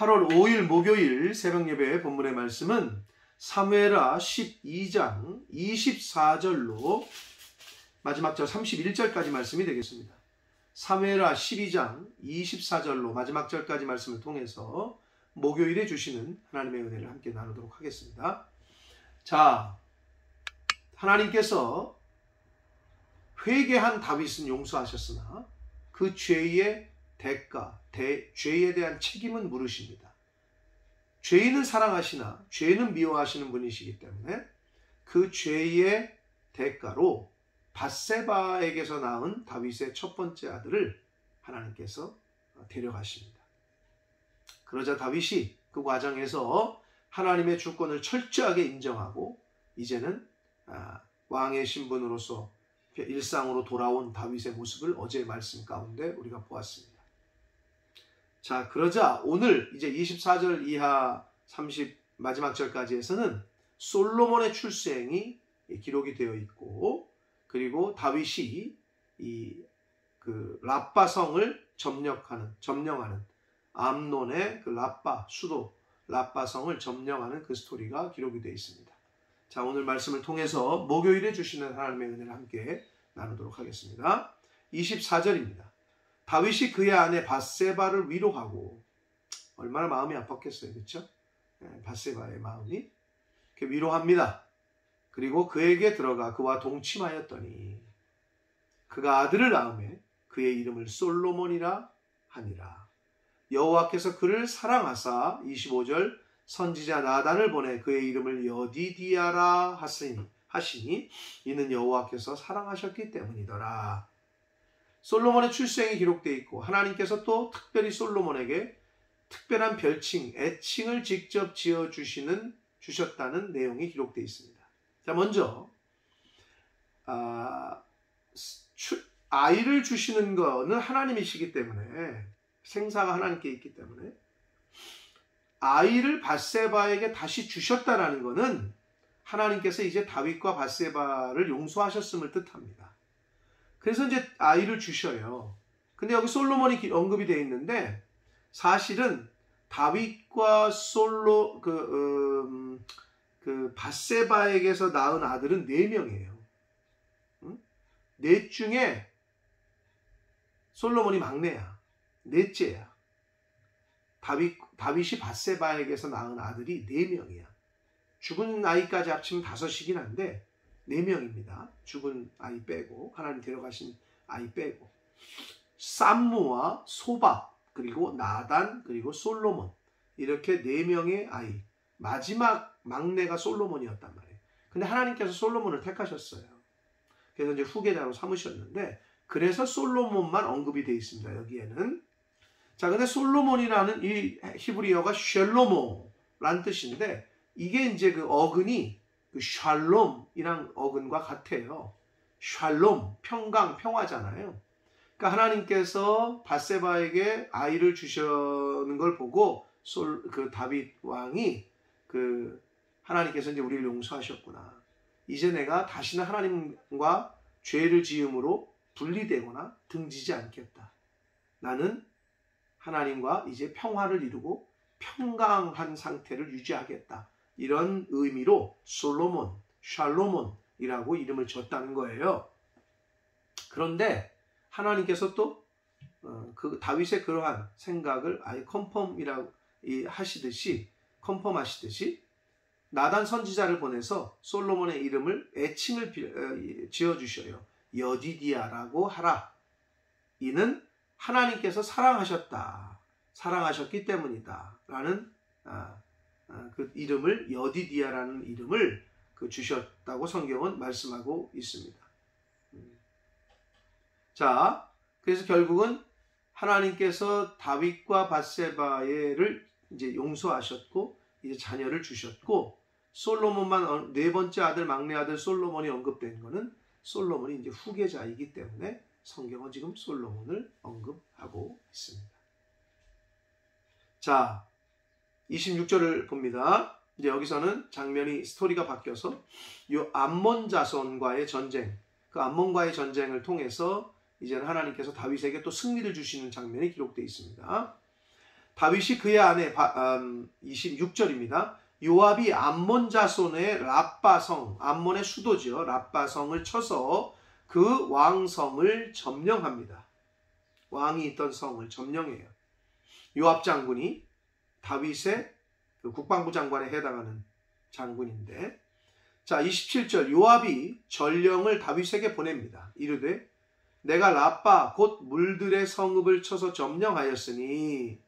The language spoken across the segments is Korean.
8월 5일 목요일 새벽 예배 본문의 말씀은 사무엘하 12장 24절로 마지막 절 31절까지 말씀이 되겠습니다. 사무엘하 12장 24절로 마지막 절까지 말씀을 통해서 목요일에 주시는 하나님의 은혜를 함께 나누도록 하겠습니다. 자, 하나님께서 회개한 다윗은 용서하셨으나 그 죄의 대가, 죄에 대한 책임은 물으십니다. 죄인은 사랑하시나 죄는 미워하시는 분이시기 때문에 그 죄의 대가로 밧세바에게서 낳은 다윗의 첫 번째 아들을 하나님께서 데려가십니다. 그러자 다윗이 그 과정에서 하나님의 주권을 철저하게 인정하고 이제는 왕의 신분으로서 일상으로 돌아온 다윗의 모습을 어제의 말씀 가운데 우리가 보았습니다. 자, 그러자 오늘 이제 24절 이하 30 마지막 절까지에서는 솔로몬의 출생이 기록이 되어 있고, 그리고 다윗이 그 라빠성을 점령하는 암논의 그 수도 라빠성을 점령하는 그 스토리가 기록이 되어 있습니다. 자, 오늘 말씀을 통해서 목요일에 주시는 하나님의 은혜를 함께 나누도록 하겠습니다. 24절입니다. 다윗이 그의 아내 밧세바를 위로하고, 얼마나 마음이 아팠겠어요, 그렇죠? 밧세바의 마음이 위로합니다. 그리고 그에게 들어가 그와 동침하였더니 그가 아들을 낳으매 그의 이름을 솔로몬이라 하니라. 여호와께서 그를 사랑하사 25절 선지자 나단을 보내 그의 이름을 여디디아라 하시니 이는 여호와께서 사랑하셨기 때문이더라. 솔로몬의 출생이 기록되어 있고, 하나님께서 또 특별히 솔로몬에게 특별한 별칭, 애칭을 직접 주셨다는 내용이 기록되어 있습니다. 자, 먼저 아이를 주시는 것은 하나님이시기 때문에, 생사가 하나님께 있기 때문에 아이를 밧세바에게 다시 주셨다라는 것은 하나님께서 이제 다윗과 밧세바를 용서하셨음을 뜻합니다. 그래서 이제 아이를 주셔요. 근데 여기 솔로몬이 언급이 되어 있는데, 사실은 다윗과 밧세바에게서 낳은 아들은 4명이에요. 넷 중에 솔로몬이 막내야. 넷째야. 다윗이 밧세바에게서 낳은 아들이 4명이야. 죽은 아이까지 합치면 5이긴 한데 4명입니다. 죽은 아이 빼고, 하나님 데려가신 아이 빼고. 쌈무와 소박, 그리고 나단, 그리고 솔로몬, 이렇게 4명의 아이. 마지막 막내가 솔로몬이었단 말이에요. 근데 하나님께서 솔로몬을 택하셨어요. 그래서 이제 후계자로 삼으셨는데, 그래서 솔로몬만 언급이 되어 있습니다, 여기에는. 자, 근데 솔로몬이라는 이 히브리어가 쉘로모란 뜻인데, 이게 이제 그 어근이 그 샬롬이란 어근과 같아요. 샬롬, 평강, 평화잖아요. 그러니까 하나님께서 밧세바에게 아이를 주시는 걸 보고 다윗 왕이 하나님께서 이제 우리를 용서하셨구나. 이제 내가 다시는 하나님과 죄를 지음으로 분리되거나 등지지 않겠다. 나는 하나님과 이제 평화를 이루고 평강한 상태를 유지하겠다. 이런 의미로 솔로몬, 샬로몬이라고 이름을 줬다는 거예요. 그런데 하나님께서 또 다윗의 그러한 생각을 아예 컨펌하시듯이 나단 선지자를 보내서 솔로몬의 이름을 애칭을 지어주셔요. 여디디아라고 하라. 이는 하나님께서 사랑하셨기 때문이다. 라는 그 이름을, 여디디아라는 이름을 주셨다고 성경은 말씀하고 있습니다. 자, 그래서 결국은 하나님께서 다윗과 밧세바를 이제 용서하셨고, 이제 자녀를 주셨고, 솔로몬만 4번째 아들, 막내 아들 솔로몬이 언급된 것은 솔로몬이 이제 후계자이기 때문에 성경은 지금 솔로몬을 언급하고 있습니다. 자, 26절을 봅니다. 이제 여기서는 스토리가 바뀌어서 이 암몬 자손과의 전쟁, 그 암몬과의 전쟁을 통해서 이제는 하나님께서 다윗에게 또 승리를 주시는 장면이 기록되어 있습니다. 다윗이 그의 아내 26절입니다. 요압이 암몬 자손의 랍바성, 암몬의 수도죠. 랍바성을 쳐서 그 왕성을 점령합니다. 왕이 있던 성을 점령해요. 요압 장군이 다윗의 그 국방부 장관에 해당하는 장군인데, 자 27절 요압이 전령을 다윗에게 보냅니다. 이르되 내가 랍바 곧 물들의 성읍을 쳐서 점령하였으니,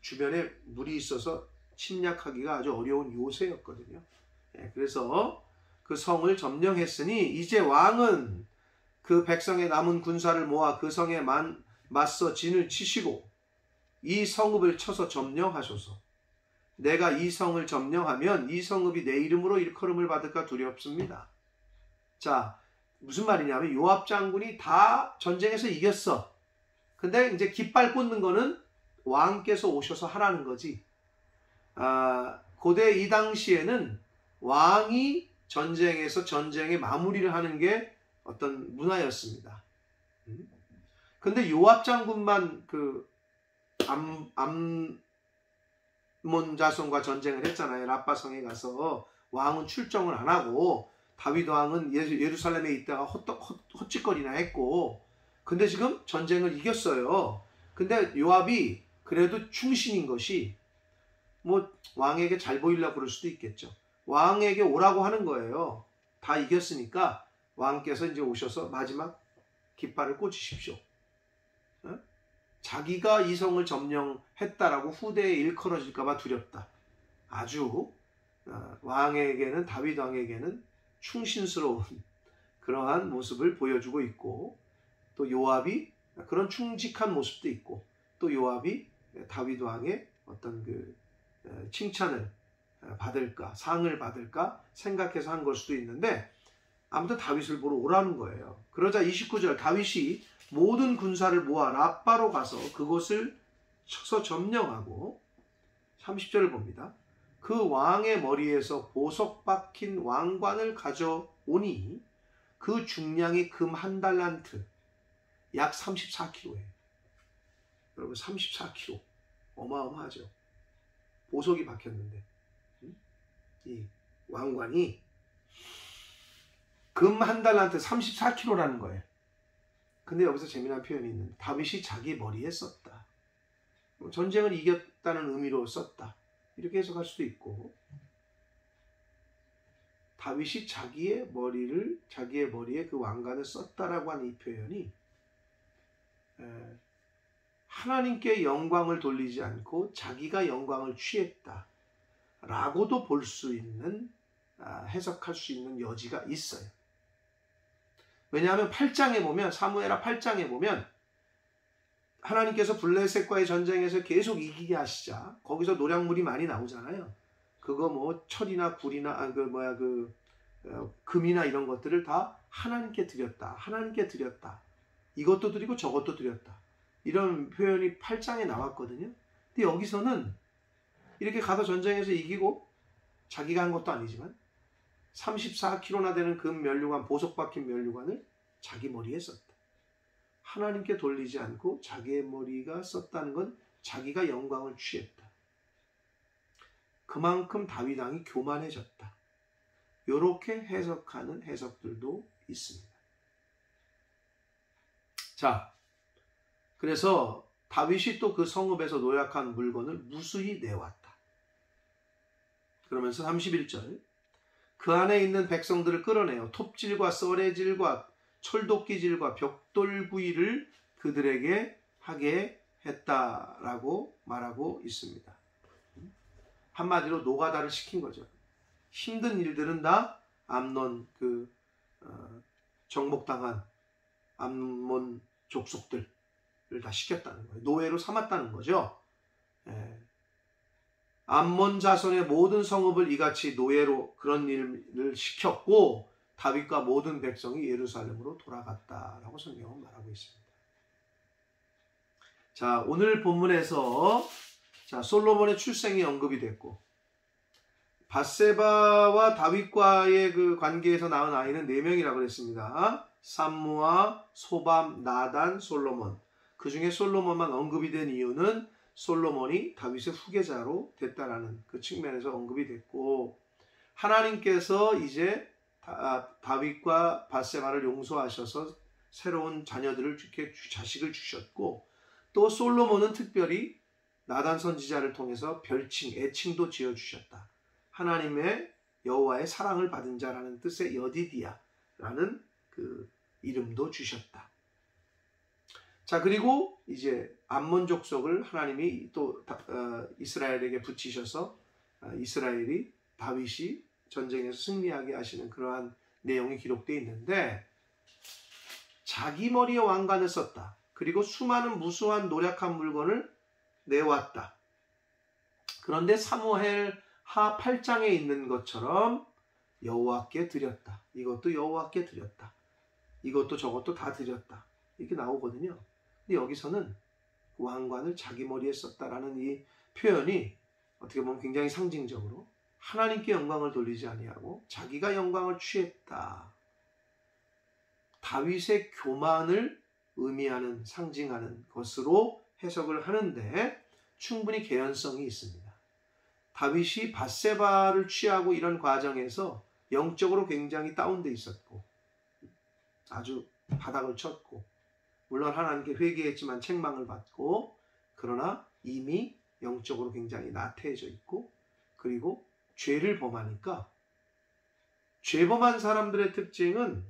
주변에 물이 있어서 침략하기가 아주 어려운 요새였거든요. 그래서 그 성을 점령했으니 이제 왕은 그 백성의 남은 군사를 모아 그 성에 맞서 진을 치시고 이 성읍을 쳐서 점령하소서. 내가 이 성을 점령하면 이 성읍이 내 이름으로 일컬음을 받을까 두렵습니다. 자, 무슨 말이냐면 요압 장군이 다 전쟁에서 이겼어. 근데 이제 깃발 꽂는 거는 왕께서 오셔서 하라는 거지. 고대 이 당시에는 왕이 전쟁에서 전쟁의 마무리를 하는 게 어떤 문화였습니다. 근데 요압 장군만 그 암몬 자손과 전쟁을 했잖아요. 랍바성에 가서 왕은 출정을 안 하고 다윗 왕은 예루살렘에 있다가 헛짓거리나 했고, 근데 지금 전쟁을 이겼어요. 근데 요압이 그래도 충신인 것이, 뭐 왕에게 잘 보이려고 그럴 수도 있겠죠. 왕에게 오라고 하는 거예요. 다 이겼으니까 왕께서 이제 오셔서 마지막 깃발을 꽂으십시오. 자기가 이 성을 점령했다라고 후대에 일컬어질까봐 두렵다. 아주 왕에게는, 다윗 왕에게는 충신스러운 그러한 모습을 보여주고 있고, 또 요압이 그런 충직한 모습도 있고, 또 요압이 다윗 왕의 어떤 그 칭찬을 받을까, 상을 받을까 생각해서 한 걸 수도 있는데, 아무튼 다윗을 보러 오라는 거예요. 그러자 29절 다윗이 모든 군사를 모아 랍바로 가서 그곳을 쳐서 점령하고, 30절을 봅니다. 그 왕의 머리에서 보석 박힌 왕관을 가져오니 그 중량이 금 1달란트, 약 34kg예요. 여러분 34kg 어마어마하죠. 보석이 박혔는데 이 왕관이 금 1달란트 34kg라는 거예요. 근데 여기서 재미난 표현이 있는데, 다윗이 자기 머리에 썼다. 전쟁을 이겼다는 의미로 썼다. 이렇게 해석할 수도 있고, 다윗이 자기의 머리에 그 왕관을 썼다라고 하는 이 표현이 하나님께 영광을 돌리지 않고 자기가 영광을 취했다 라고도 볼 수 있는, 해석할 수 있는 여지가 있어요. 왜냐하면 8장에 보면, 사무엘하 8장에 보면 하나님께서 블레셋과의 전쟁에서 계속 이기게 하시자 거기서 노략물이 많이 나오잖아요. 그거 뭐 철이나 굴이나 금이나 이런 것들을 다 하나님께 드렸다. 하나님께 드렸다. 이것도 드리고 저것도 드렸다. 이런 표현이 8장에 나왔거든요. 근데 여기서는 이렇게 가서 전쟁에서 이기고 자기가 한 것도 아니지만 34kg나 되는 금 면류관, 보석 박힌 면류관을 자기 머리에 썼다. 하나님께 돌리지 않고 자기의 머리가 썼다는 건 자기가 영광을 취했다. 그만큼 다윗 왕이 교만해졌다. 이렇게 해석하는 해석들도 있습니다. 자, 그래서 다윗이 또 그 성읍에서 노략한 물건을 무수히 내왔다. 그러면서 31절 그 안에 있는 백성들을 끌어내어 톱질과 썰애질과 철도끼질과 벽돌구이를 그들에게 하게 했다라고 말하고 있습니다. 한마디로 노가다를 시킨 거죠. 힘든 일들은 다 암논 정복당한 암몬 족속들을 다 시켰다는 거예요. 노예로 삼았다는 거죠. 암몬 자손의 모든 성읍을 이같이 노예로 그런 일을 시켰고 다윗과 모든 백성이 예루살렘으로 돌아갔다라고 성경은 말하고 있습니다. 자, 오늘 본문에서 솔로몬의 출생이 언급이 됐고, 밧세바와 다윗과의 그 관계에서 낳은 아이는 4명이라고 그랬습니다. 삼무아, 소밤, 나단, 솔로몬. 그 중에 솔로몬만 언급이 된 이유는 솔로몬이 다윗의 후계자로 됐다라는 그 측면에서 언급이 됐고, 하나님께서 이제 다윗과 밧세바를 용서하셔서 새로운 자녀들을 자식을 주셨고, 또 솔로몬은 특별히 나단 선지자를 통해서 별칭, 애칭도 지어주셨다. 하나님의 여호와의 사랑을 받은 자라는 뜻의 여디디아라는 그 이름도 주셨다. 자, 그리고 이제 암몬 족속을 하나님이 또 이스라엘에게 붙이셔서 이스라엘이 다윗이 전쟁에서 승리하게 하시는 그러한 내용이 기록되어 있는데, 자기 머리에 왕관을 썼다. 그리고 수많은 무수한 노력한 물건을 내왔다. 그런데 사무엘 하 8장에 있는 것처럼 여호와께 드렸다. 이것도 여호와께 드렸다. 이것도 저것도 다 드렸다. 이렇게 나오거든요. 근데 여기서는 왕관을 자기 머리에 썼다라는 이 표현이 어떻게 보면 굉장히 상징적으로 하나님께 영광을 돌리지 아니하고 자기가 영광을 취했다. 다윗의 교만을 의미하는, 상징하는 것으로 해석을 하는데 충분히 개연성이 있습니다. 다윗이 밧세바를 취하고 이런 과정에서 영적으로 굉장히 다운돼 있었고, 아주 바닥을 쳤고, 물론 하나님께 회개했지만 책망을 받고, 그러나 이미 영적으로 굉장히 나태해져 있고, 그리고 죄를 범하니까, 죄범한 사람들의 특징은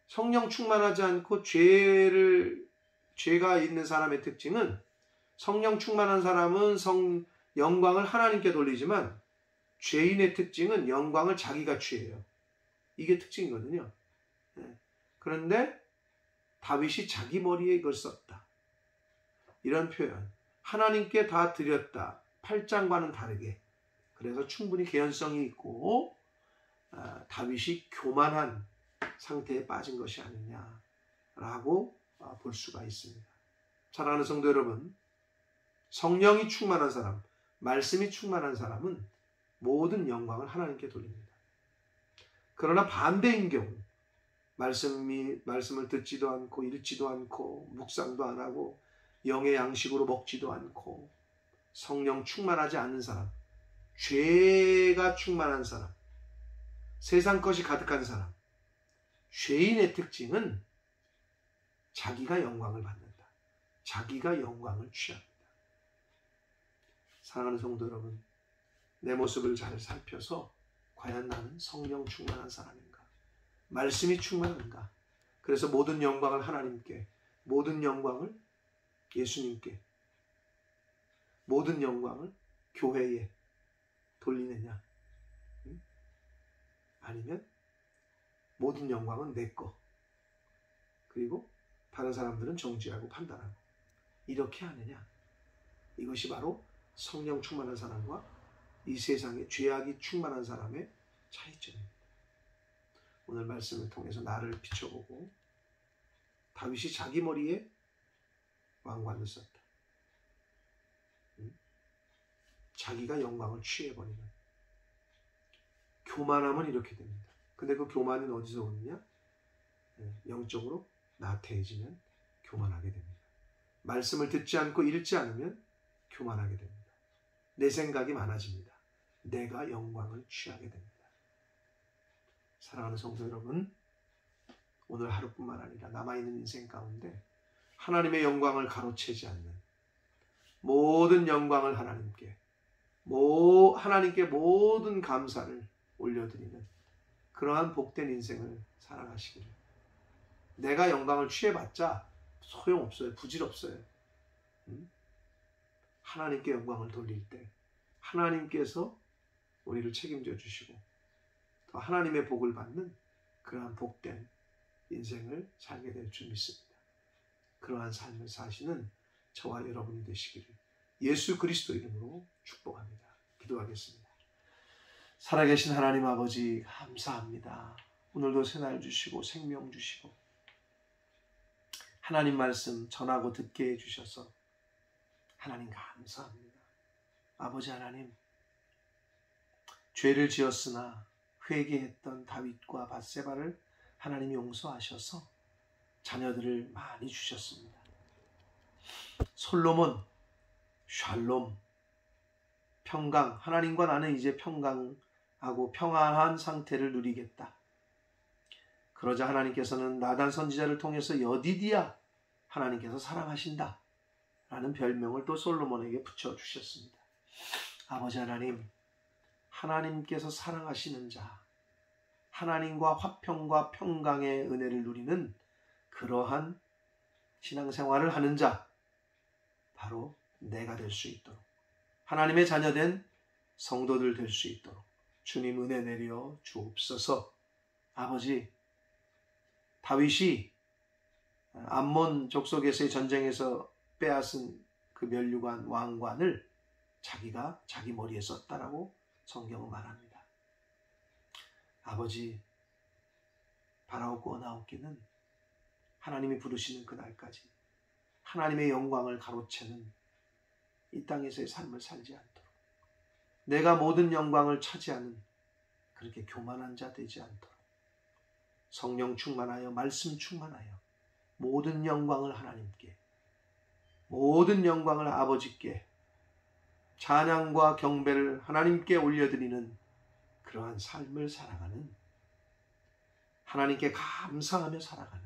성령 충만하지 않고 죄가 있는 사람의 특징은, 성령 충만한 사람은 영광을 하나님께 돌리지만 죄인의 특징은 영광을 자기가 취해요. 이게 특징이거든요. 그런데 다윗이 자기 머리에 이걸 썼다. 이런 표현, 하나님께 다 드렸다. 8장과는 다르게. 그래서 충분히 개연성이 있고 다윗이 교만한 상태에 빠진 것이 아니냐라고 볼 수가 있습니다. 사랑하는 성도 여러분, 성령이 충만한 사람, 말씀이 충만한 사람은 모든 영광을 하나님께 돌립니다. 그러나 반대인 경우, 말씀을 듣지도 않고 읽지도 않고 묵상도 안 하고 영의 양식으로 먹지도 않고 성령 충만하지 않는 사람, 죄가 충만한 사람, 세상 것이 가득한 사람, 죄인의 특징은 자기가 영광을 받는다. 자기가 영광을 취합니다. 사랑하는 성도 여러분, 내 모습을 잘 살펴서 과연 나는 성령 충만한 사람인가? 말씀이 충만한가? 그래서 모든 영광을 하나님께, 모든 영광을 예수님께, 모든 영광을 교회에 돌리느냐? 아니면 모든 영광은 내 거, 그리고 다른 사람들은 정죄하고 판단하고 이렇게 하느냐? 이것이 바로 성령 충만한 사람과 이 세상에 죄악이 충만한 사람의 차이점입니다. 오늘 말씀을 통해서 나를 비춰보고, 다윗이 자기 머리에 왕관을 썼다. 자기가 영광을 취해버리는 교만함은 이렇게 됩니다. 근데 그 교만은 어디서 오느냐? 영적으로 나태해지면 교만하게 됩니다. 말씀을 듣지 않고 읽지 않으면 교만하게 됩니다. 내 생각이 많아집니다. 내가 영광을 취하게 됩니다. 사랑하는 성도 여러분, 오늘 하루뿐만 아니라 남아있는 인생 가운데 하나님의 영광을 가로채지 않는, 모든 영광을 하나님께 모든 감사를 올려드리는 그러한 복된 인생을 살아가시기를. 내가 영광을 취해봤자 소용없어요. 부질없어요. 하나님께 영광을 돌릴 때 하나님께서 우리를 책임져 주시고 또 하나님의 복을 받는 그러한 복된 인생을 살게 될 줄 믿습니다. 그러한 삶을 사시는 저와 여러분이 되시기를 예수 그리스도 이름으로 축복합니다. 기도하겠습니다. 살아계신 하나님 아버지, 감사합니다. 오늘도 새날 주시고 생명 주시고 하나님 말씀 전하고 듣게 해주셔서 하나님 감사합니다. 아버지 하나님, 죄를 지었으나 회개했던 다윗과 밧세바를 하나님이 용서하셔서 자녀들을 많이 주셨습니다. 솔로몬 샬롬, 평강, 하나님과 나는 이제 평강하고 평안한 상태를 누리겠다. 그러자 하나님께서는 나단 선지자를 통해서 여디디야, 하나님께서 사랑하신다 라는 별명을 또 솔로몬에게 붙여주셨습니다. 아버지 하나님, 하나님께서 사랑하시는 자, 하나님과 화평과 평강의 은혜를 누리는 그러한 신앙생활을 하는 자, 바로 내가 될 수 있도록, 하나님의 자녀된 성도들 될 수 있도록 주님 은혜 내려 주옵소서. 아버지, 다윗이 암몬 족속에서의 전쟁에서 빼앗은 그 면류관 왕관을 자기가 자기 머리에 썼다라고 성경은 말합니다. 아버지, 바라옵고 나옵기는 하나님이 부르시는 그날까지 하나님의 영광을 가로채는 이 땅에서의 삶을 살지 않도록, 내가 모든 영광을 차지하는 그렇게 교만한 자 되지 않도록 성령 충만하여 말씀 충만하여 모든 영광을 하나님께, 모든 영광을 아버지께, 찬양과 경배를 하나님께 올려드리는 그러한 삶을 살아가는, 하나님께 감사하며 살아가는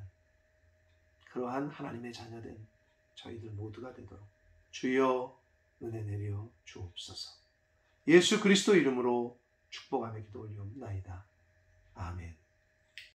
그러한 하나님의 자녀된 저희들 모두가 되도록 주여 은혜 내려 주옵소서. 예수 그리스도 이름으로 축복하며 기도 올리옵나이다. 아멘.